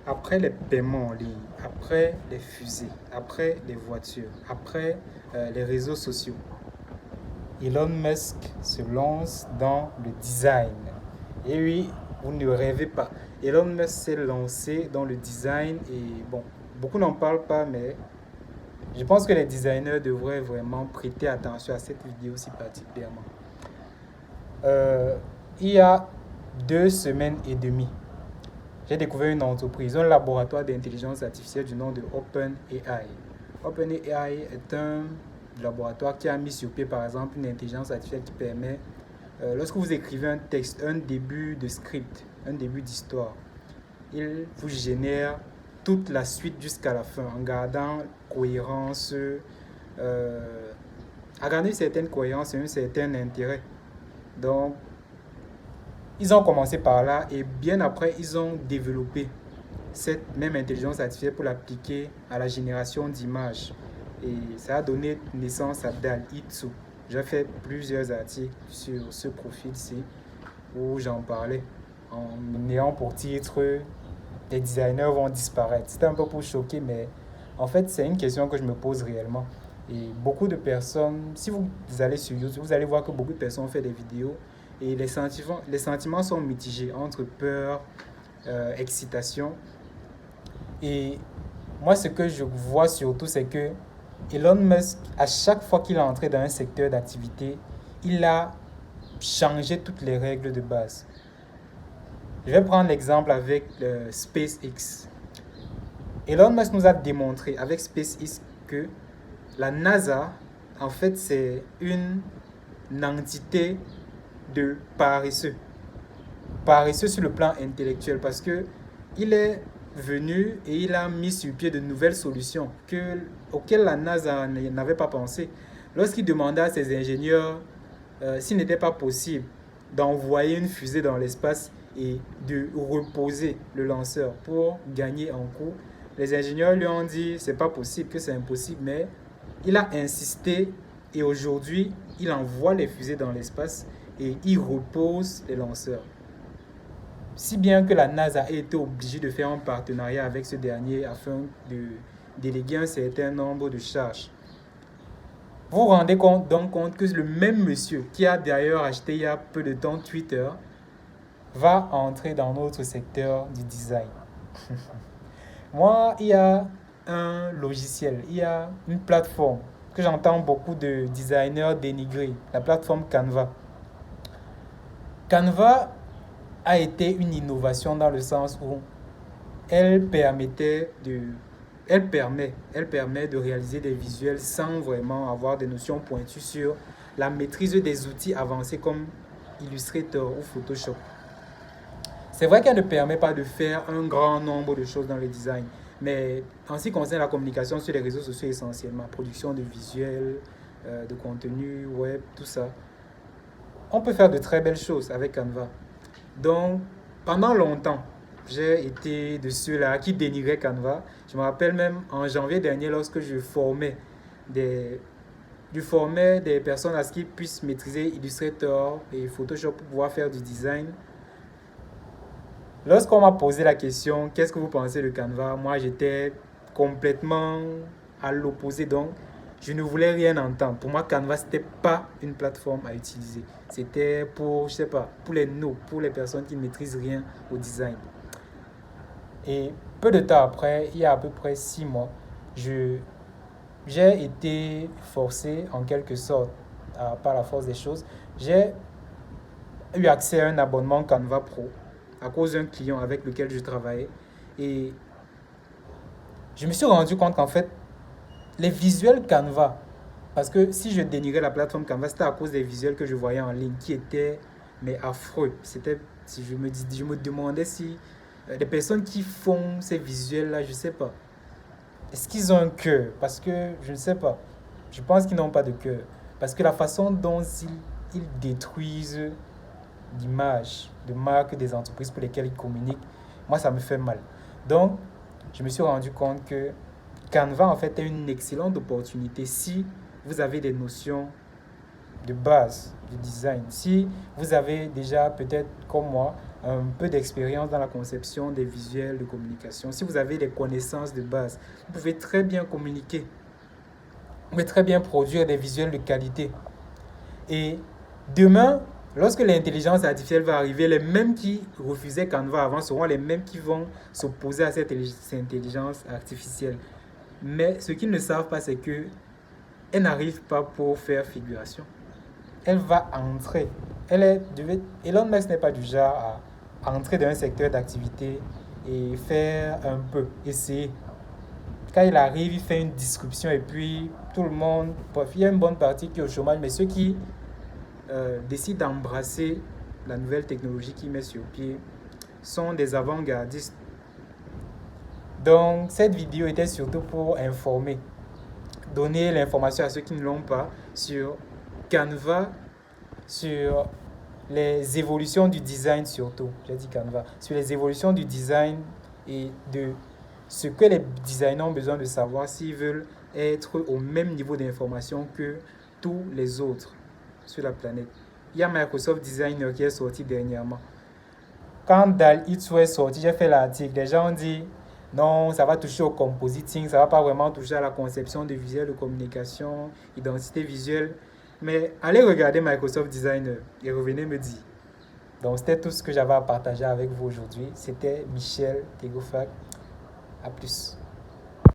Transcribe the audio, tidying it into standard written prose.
Après les paiements en ligne, après les fusées, après les voitures, après les réseaux sociaux, Elon Musk se lance dans le design. Et oui, vous ne rêvez pas. Elon Musk s'est lancé dans le design et bon, beaucoup n'en parlent pas, mais je pense que les designers devraient vraiment prêter attention à cette vidéo si particulièrement. Il y a 2 semaines et demie, j'ai découvert une entreprise, un laboratoire d'intelligence artificielle du nom de OpenAI. OpenAI est un laboratoire qui a mis sur pied, par exemple, une intelligence artificielle qui permet, lorsque vous écrivez un texte, un début de script, un début d'histoire, il vous génère toute la suite jusqu'à la fin en gardant cohérence, à garder une certaine cohérence et un certain intérêt. Donc, ils ont commencé par là et bien après, ils ont développé cette même intelligence artificielle pour l'appliquer à la génération d'images. Et ça a donné naissance à DALL-E 2. J'ai fait plusieurs articles sur ce profil-ci où j'en parlais en ayant pour titre les designers vont disparaître. C'était un peu pour choquer, mais en fait, c'est une question que je me pose réellement. Et beaucoup de personnes, si vous allez sur YouTube, vous allez voir que beaucoup de personnes ont fait des vidéos et les sentiments sont mitigés entre peur, excitation. Et moi, ce que je vois surtout, c'est que Elon Musk, à chaque fois qu'il est entré dans un secteur d'activité, il a changé toutes les règles de base. Je vais prendre l'exemple avec SpaceX. Elon Musk nous a démontré avec SpaceX que la NASA, en fait, c'est une entité de paresseux. Paresseux sur le plan intellectuel parce que il est venu et il a mis sur pied de nouvelles solutions auxquelles la NASA n'avait pas pensé. Lorsqu'il demanda à ses ingénieurs s'il n'était pas possible d'envoyer une fusée dans l'espace et de reposer le lanceur pour gagner en coût, les ingénieurs lui ont dit c'est pas possible, que c'est impossible, mais il a insisté et aujourd'hui il envoie les fusées dans l'espace et il repose les lanceurs. Si bien que la NASA a été obligée de faire un partenariat avec ce dernier afin de déléguer un certain nombre de charges. Vous vous rendez donc compte que le même monsieur qui a d'ailleurs acheté il y a peu de temps Twitter va entrer dans notre secteur du design. Moi, il y a un logiciel, il y a une plateforme que j'entends beaucoup de designers dénigrer, la plateforme Canva. Canva a été une innovation dans le sens où elle permet de réaliser des visuels sans vraiment avoir des notions pointues sur la maîtrise des outils avancés comme Illustrator ou Photoshop. C'est vrai qu'elle ne permet pas de faire un grand nombre de choses dans le design, mais en ce qui concerne la communication sur les réseaux sociaux essentiellement, production de visuels, de contenu web, tout ça, on peut faire de très belles choses avec Canva. Donc, pendant longtemps, j'ai été de ceux-là qui dénigraient Canva. Je me rappelle même en janvier dernier, lorsque je formais des personnes à ce qu'ils puissent maîtriser Illustrator et Photoshop pour pouvoir faire du design. Lorsqu'on m'a posé la question, qu'est-ce que vous pensez de Canva? Moi, j'étais complètement à l'opposé. Donc, je ne voulais rien entendre. Pour moi, Canva, ce n'était pas une plateforme à utiliser. C'était pour, je sais pas, pour les noobs, pour les personnes qui ne maîtrisent rien au design. Et peu de temps après, il y a à peu près 6 mois, j'ai été forcé, en quelque sorte, par la force des choses, j'ai eu accès à un abonnement Canva Pro à cause d'un client avec lequel je travaillais. Et je me suis rendu compte qu'en fait, les visuels Canva, parce que si je dénigrais la plateforme Canva, c'était à cause des visuels que je voyais en ligne qui étaient mais affreux. Si je me demandais si les personnes qui font ces visuels-là, je ne sais pas, est-ce qu'ils ont un cœur? Parce que je ne sais pas. Je pense qu'ils n'ont pas de cœur. Parce que la façon dont ils détruisent l'image de marque des entreprises pour lesquelles ils communiquent, moi, ça me fait mal. Donc, je me suis rendu compte que Canva, en fait, est une excellente opportunité si vous avez des notions de base du design. Si vous avez déjà, peut-être comme moi, un peu d'expérience dans la conception des visuels de communication, si vous avez des connaissances de base, vous pouvez très bien communiquer. Vous pouvez très bien produire des visuels de qualité. Et demain, lorsque l'intelligence artificielle va arriver, les mêmes qui refusaient Canva avant seront les mêmes qui vont s'opposer à cette intelligence artificielle. Mais ce qu'ils ne savent pas, c'est que elle n'arrive pas pour faire figuration. Elle va entrer. Elon Musk n'est pas du genre à entrer dans un secteur d'activité et faire un peu, essayer. Quand il arrive, il fait une disruption et puis tout le monde, bref, il y a une bonne partie qui est au chômage, mais ceux qui décident d'embrasser la nouvelle technologie qu'il met sur pied sont des avant-gardistes. Donc cette vidéo était surtout pour informer, donner l'information à ceux qui ne l'ont pas sur Canva, sur les évolutions du design surtout, j'ai dit Canva, sur les évolutions du design et de ce que les designers ont besoin de savoir s'ils veulent être au même niveau d'information que tous les autres sur la planète. Il y a Microsoft Designer qui est sorti dernièrement. Quand DALL-E 2 est sorti, j'ai fait l'article. Les gens ont dit non, ça va toucher au compositing, ça va pas vraiment toucher à la conception de visuels de communication, identité visuelle. Mais allez regarder Microsoft Designer et revenez me dire. Donc c'était tout ce que j'avais à partager avec vous aujourd'hui. C'était Michel Tegofac. À plus.